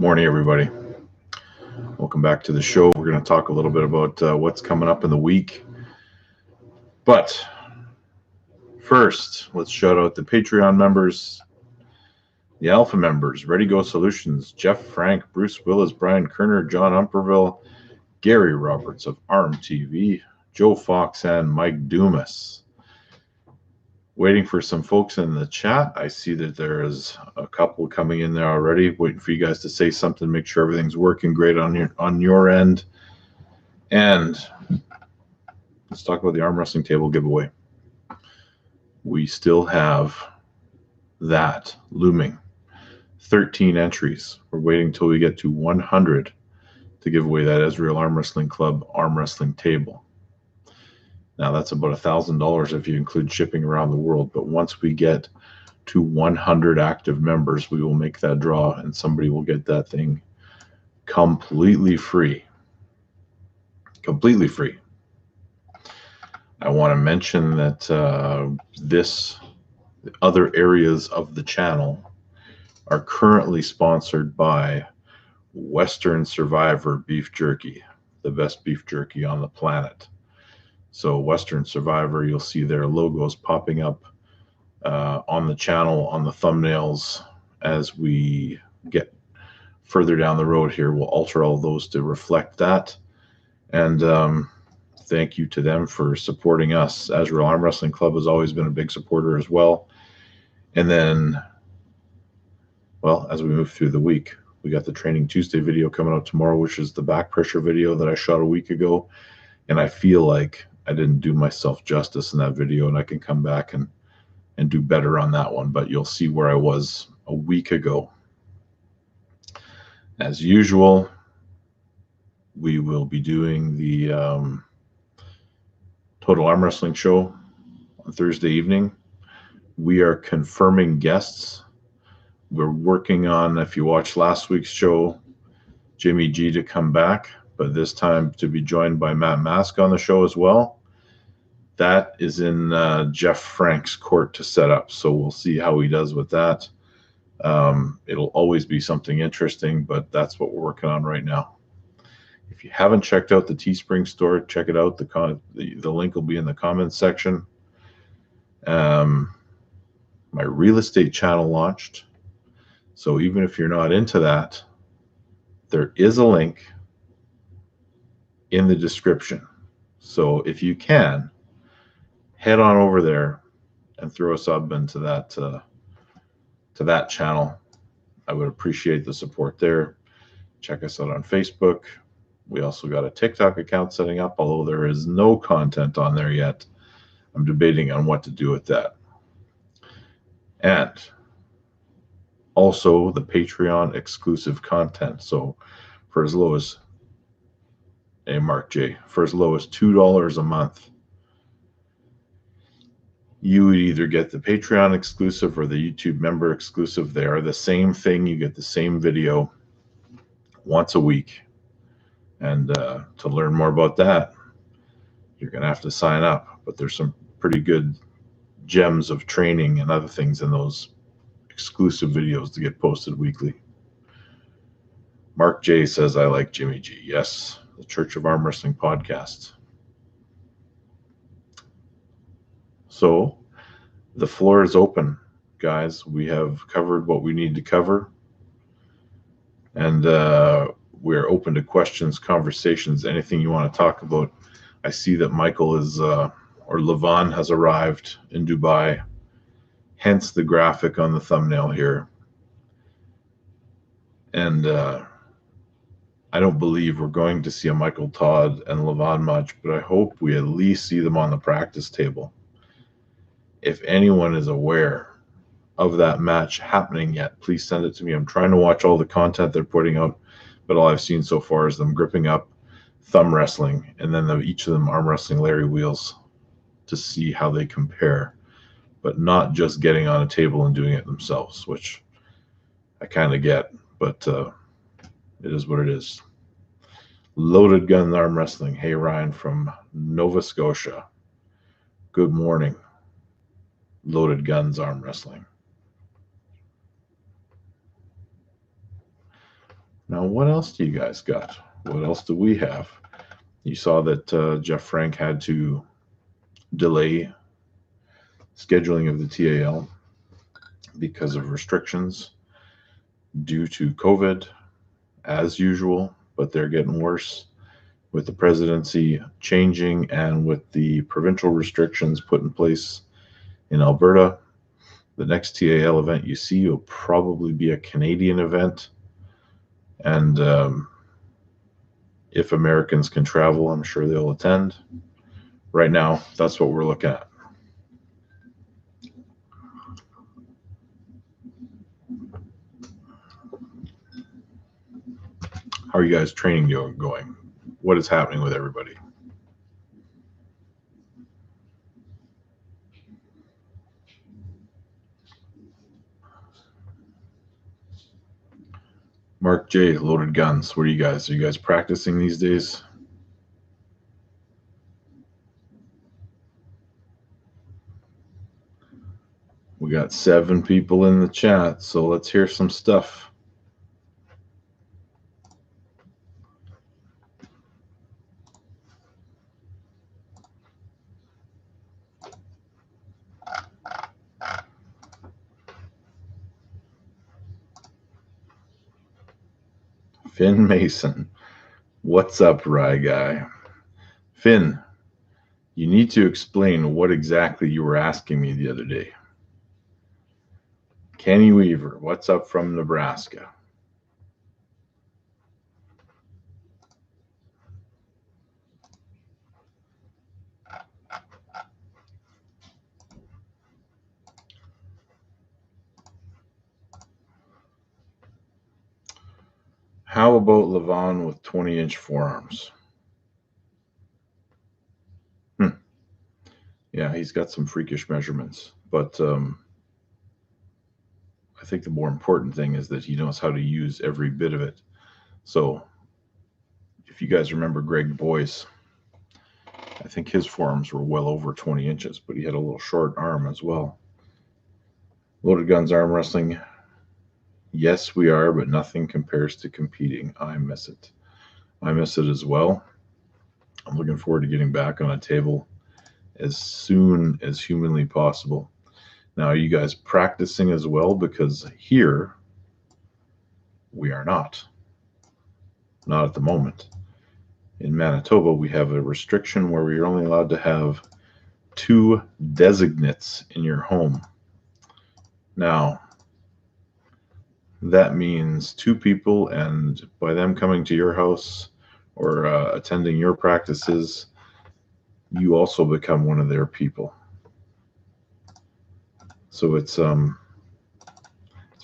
Morning, everybody. Welcome back to the show. We're going to talk a little bit about what's coming up in the week. But first, let's shout out the Patreon members, the Alpha members, Ready Go Solutions, Jeff Frank, Bruce Williz, Bryan Koerner, Jon Umpherville, Gary Roberts of Arm TV, Joe Fox, and Mike Dumas. Waiting for some folks in the chat. I see that there is a couple coming in there already, waiting for you guys to say something, make sure everything's working great on your end. And let's talk about the arm wrestling table giveaway. We still have that looming. 13 entries. We're waiting until we get to 100 to give away that Israel Arm Wrestling Club arm wrestling table. Now, that's about $1,000 if you include shipping around the world. But once we get to 100 active members, we will make that draw, and somebody will get that thing completely free. Completely free. I want to mention that the other areas of the channel are currently sponsored by Western Survivor Beef Jerky, the best beef jerky on the planet. So Western Survivor, you'll see their logos popping up on the channel, on the thumbnails. As we get further down the road here, we'll alter all those to reflect that. And thank you to them for supporting us. Israel Arm Wrestling Club has always been a big supporter as well. And then, well, as we move through the week, we got the Training Tuesday video coming out tomorrow, which is the back pressure video that I shot a week ago. And I feel like I didn't do myself justice in that video, and I can come back and do better on that one. But you'll see where I was a week ago. As usual, we will be doing the Total Arm Wrestling show on Thursday evening. We are confirming guests. We're working on, if you watched last week's show, Jimmy G to come back, but this time to be joined by Matt Mask on the show as well. That is in Jeff Frank's court to set up, so we'll see how he does with that. It'll always be something interesting, but that's what we're working on right now. If you haven't checked out the Teespring store, check it out. The link will be in the comments section. My real estate channel launched, so even if you're not into that, there is a link in the description. So if you can, head on over there and throw a sub into that channel. I would appreciate the support there. Check us out on Facebook. We also got a TikTok account setting up, although there is no content on there yet. I'm debating on what to do with that. And also the Patreon exclusive content. So for as low as, hey, Mark J, for as low as $2 a month, you would either get the Patreon exclusive or the YouTube member exclusive. They are the same thing. You get the same video once a week. And to learn more about that, you're going to have to sign up. But there's some pretty good gems of training and other things in those exclusive videos to get posted weekly. Mark J says, I like Jimmy G. Yes, the Church of Arm Wrestling podcast. So the floor is open, guys. We have covered what we need to cover. And we're open to questions, conversations, anything you want to talk about. I see that Michael is, or Levon has arrived in Dubai, hence the graphic on the thumbnail here. And I don't believe we're going to see a Michael Todd and Levon much, but I hope we at least see them on the practice table. If anyone is aware of that match happening yet, please send it to me. I'm trying to watch all the content they're putting out, but all I've seen so far is them gripping up, thumb wrestling, and then each of them arm wrestling Larry wheels to see how they compare, but not just getting on a table and doing it themselves, which I kind of get, but it is what it is. Loaded Guns Arm Wrestling. Hey, Ryan from Nova Scotia. Good morning. Loaded Guns Arm Wrestling. Now, what else do you guys got? What else do we have? You saw that Jeff Frank had to delay scheduling of the TAL because of restrictions due to COVID, as usual, but they're getting worse with the presidency changing and with the provincial restrictions put in place in Alberta. The next TAL event you see will probably be a Canadian event. And if Americans can travel, I'm sure they'll attend. Right now, that's what we're looking at. How are you guys training going? What is happening with everybody? Mark J, Loaded Guns. What are you guys? Are you guys practicing these days? We got 7 people in the chat, so let's hear some stuff. Finn Mason. What's up, Rye Guy? Finn, you need to explain what exactly you were asking me the other day. Kenny Weaver, what's up from Nebraska? How about Levon with 20-inch forearms? Yeah, he's got some freakish measurements, but I think the more important thing is that he knows how to use every bit of it. So if you guys remember Greg Boyce, I think his forearms were well over 20 inches, but he had a little short arm as well. Loaded Guns arm wrestling. Yes, we are, but nothing compares to competing. I miss it. I miss it as well. I'm looking forward to getting back on a table as soon as humanly possible. Now, are you guys practicing as well? Because here we are not. Not at the moment. In Manitoba, we have a restriction where we are only allowed to have 2 designates in your home. Now, that means 2 people, and by them coming to your house or attending your practices, you also become one of their people. So it's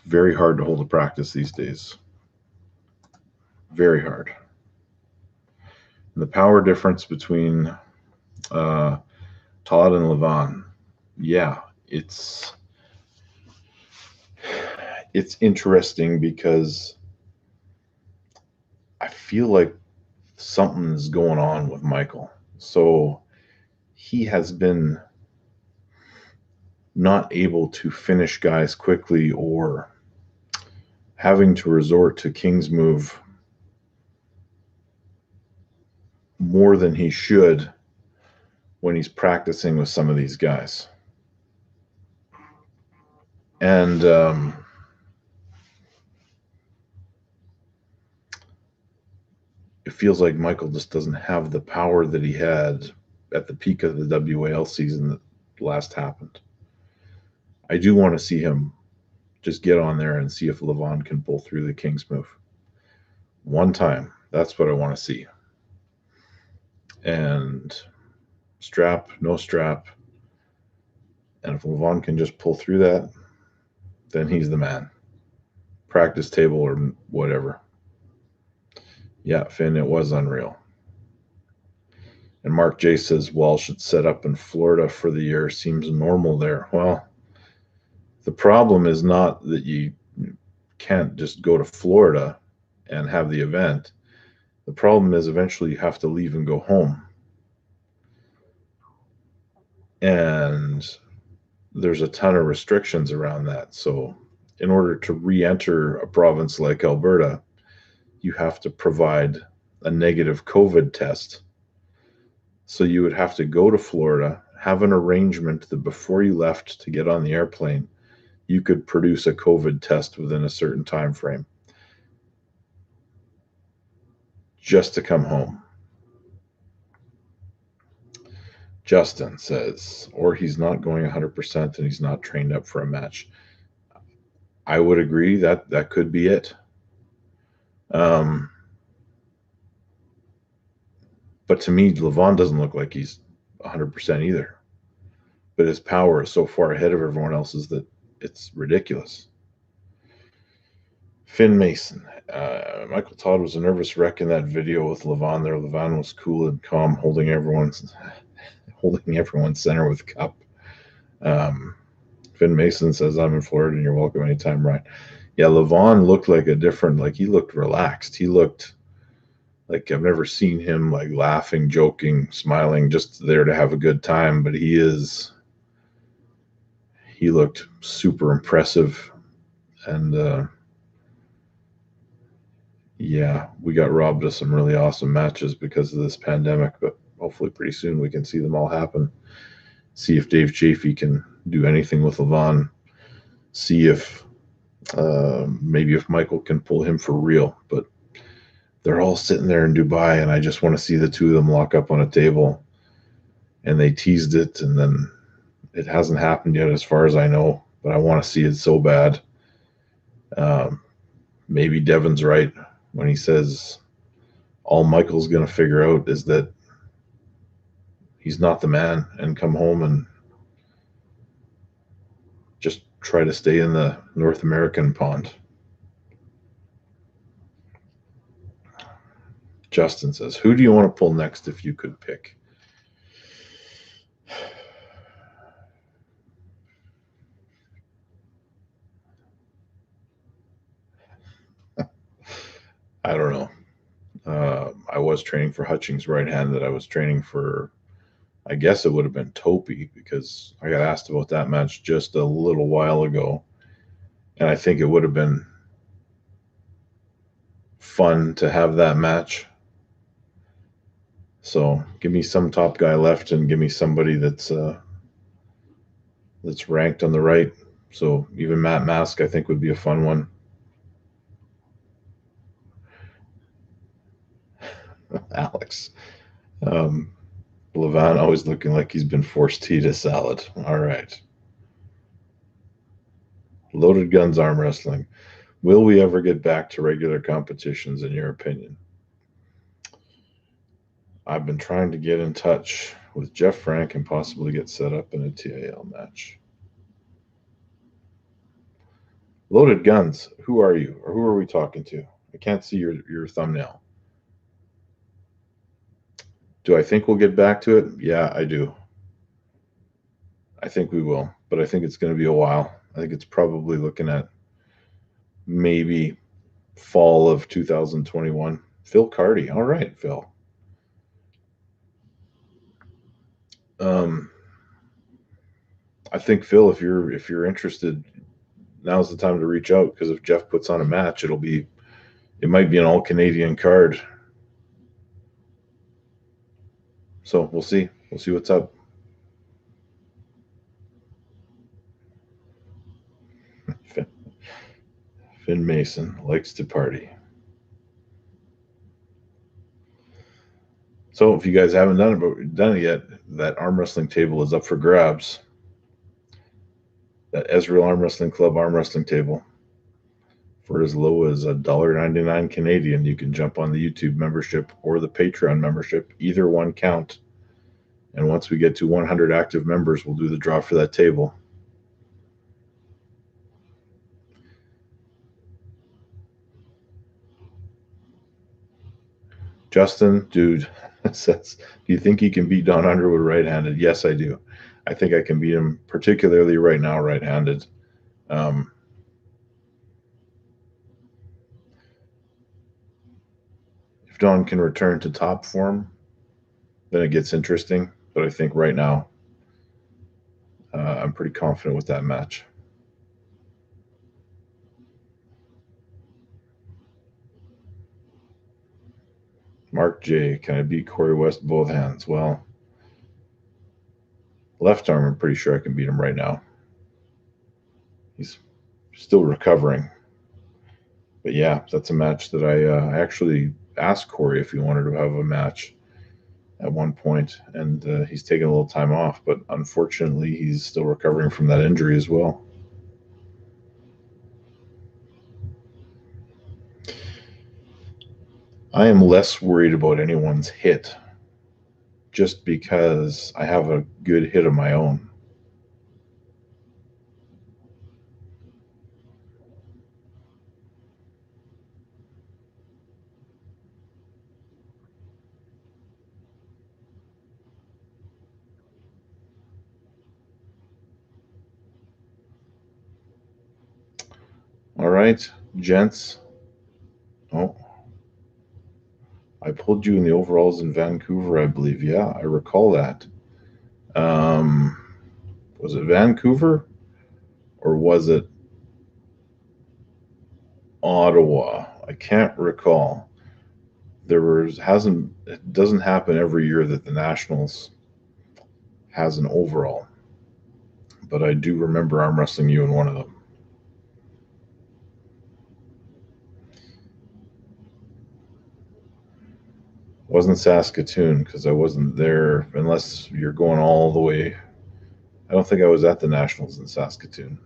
very hard to hold a practice these days. Very hard. And the power difference between Todd and Levon, yeah, it's interesting because I feel like something's going on with Michael. So he has been not able to finish guys quickly or having to resort to King's move more than he should when he's practicing with some of these guys. And it feels like Michael just doesn't have the power that he had at the peak of the WAL season that last happened. I do want to see him just get on there and see if Levon can pull through the King's move. One time. That's what I want to see. And strap, no strap. And if Levon can just pull through that, then he's the man. Practice table or whatever. Yeah, Finn, it was unreal. And Mark J says Walsh should set up in Florida for the year. Seems normal there. Well, the problem is not that you can't just go to Florida and have the event. The problem is eventually you have to leave and go home. And there's a ton of restrictions around that. So in order to re-enter a province like Alberta, you have to provide a negative COVID test. So you would have to go to Florida, have an arrangement that before you left to get on the airplane, you could produce a COVID test within a certain time frame just to come home. Justin says, or he's not going 100% and he's not trained up for a match. I would agree that that could be it. But to me, Levon doesn't look like he's 100% either. But his power is so far ahead of everyone else's that it's ridiculous. Finn Mason. Michael Todd was a nervous wreck in that video with Levon there. Levon was cool and calm, holding everyone center with cup. Finn Mason says, I'm in Florida and you're welcome anytime, Ryan. Yeah, Levon looked like a different, like he looked relaxed. He looked like I've never seen him like laughing, joking, smiling, just there to have a good time. But he looked super impressive. And yeah, we got robbed of some really awesome matches because of this pandemic, but hopefully pretty soon we can see them all happen. See if Dave Chafee can do anything with Levon. See if maybe if Michael can pull him for real. But they're all sitting there in Dubai, and I just want to see the two of them lock up on a table. And they teased it, and then it hasn't happened yet as far as I know, but I want to see it so bad. Maybe Devin's right when he says all Michael's going to figure out is that he's not the man and come home and just try to stay in the North American pond. Justin says, who do you want to pull next if you could pick? I don't know. I was training for Hutchings right-handed. I was training for, I guess it would have been Topi, because I got asked about that match just a little while ago. And I think it would have been fun to have that match. So give me some top guy left and give me somebody that's ranked on the right. So even Matt Mask, I think, would be a fun one. Alex. Levon always looking like he's been forced to eat a salad. All right. Loaded Guns Arm Wrestling. Will we ever get back to regular competitions, in your opinion? I've been trying to get in touch with Jeff Frank and possibly get set up in a TAL match. Loaded Guns, who are you? Or who are we talking to? I can't see your thumbnail. Do I think we'll get back to it? Yeah, I do. I think we will, but I think it's going to be a while. I think it's probably looking at maybe fall of 2021. Phil Carty. All right, Phil. I think, Phil, if you're interested, now's the time to reach out, because if Jeff puts on a match, it might be an all Canadian card. So we'll see. We'll see what's up. Finn Mason likes to party. So if you guys haven't done it yet, that arm wrestling table is up for grabs. That Israel Arm Wrestling Club arm wrestling table, for as low as $1.99 Canadian, you can jump on the YouTube membership or the Patreon membership. Either one count. And once we get to 100 active members, we'll do the draw for that table. Justin, dude, says, do you think he can beat Don Underwood right-handed? Yes, I do. I think I can beat him, particularly right now, right-handed. If Don can return to top form, then it gets interesting. But I think right now, I'm pretty confident with that match. Mark J, can I beat Corey West both hands? Well, left arm, I'm pretty sure I can beat him right now. He's still recovering. But yeah, that's a match that I actually asked Corey if he wanted to have a match at one point, and he's taking a little time off, but unfortunately he's still recovering from that injury as well. I am less worried about anyone's hit just because I have a good hit of my own. All right, gents. Oh, I pulled you in the overalls in Vancouver, I believe. Yeah, I recall that. Was it Vancouver or was it Ottawa? I can't recall. It doesn't happen every year that the Nationals has an overall, but I do remember arm wrestling you in one of them. Wasn't Saskatoon because I wasn't there, unless you're going all the way. I don't think I was at the Nationals in Saskatoon.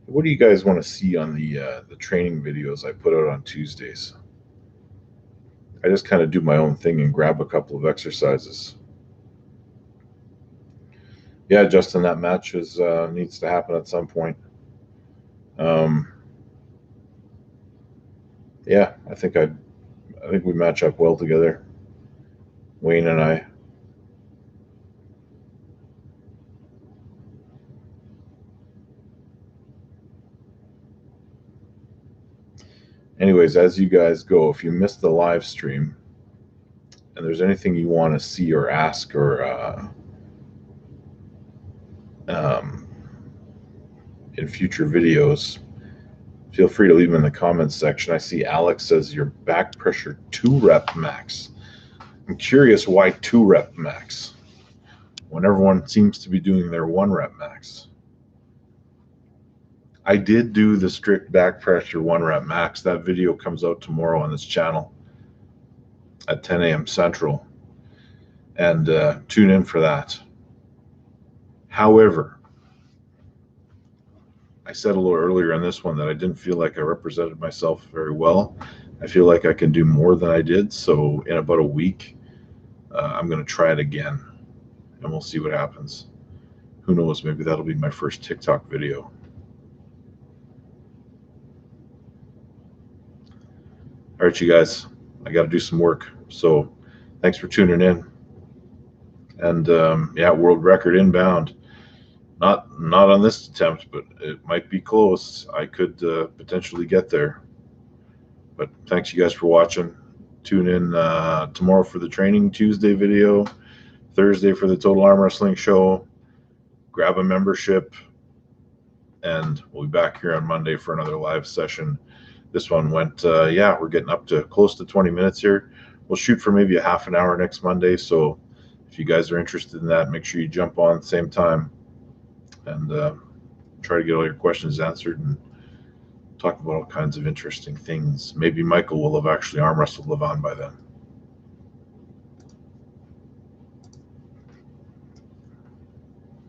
What do you guys want to see on the training videos I put out on Tuesdays? I just kind of do my own thing and grab a couple of exercises. Yeah, Justin, that match needs to happen at some point. Yeah, I think we match up well together, Wayne and I. Anyways, as you guys go, if you missed the live stream and there's anything you want to see or ask or in future videos, feel free to leave them in the comments section. I see Alex says your back pressure 2-rep max. I'm curious why 2-rep max when everyone seems to be doing their 1-rep max. I did do the strict back pressure 1-rep max. That video comes out tomorrow on this channel at 10 a.m. Central, and tune in for that. However, I said a little earlier on this one that I didn't feel like I represented myself very well. I feel like I can do more than I did, so in about a week, I'm going to try it again, and we'll see what happens. Who knows, maybe that'll be my first TikTok video. All right, you guys, I got to do some work. So thanks for tuning in. And yeah, world record inbound. Not on this attempt, but it might be close. I could potentially get there. But thanks you guys for watching. Tune in tomorrow for the Training Tuesday video, Thursday for the Total Arm Wrestling show. Grab a membership, and we'll be back here on Monday for another live session. This one went, yeah, we're getting up to close to 20 minutes here. We'll shoot for maybe a half an hour next Monday. So if you guys are interested in that, make sure you jump on at the same time and try to get all your questions answered and talk about all kinds of interesting things. Maybe Michael will have actually arm wrestled Levon by then.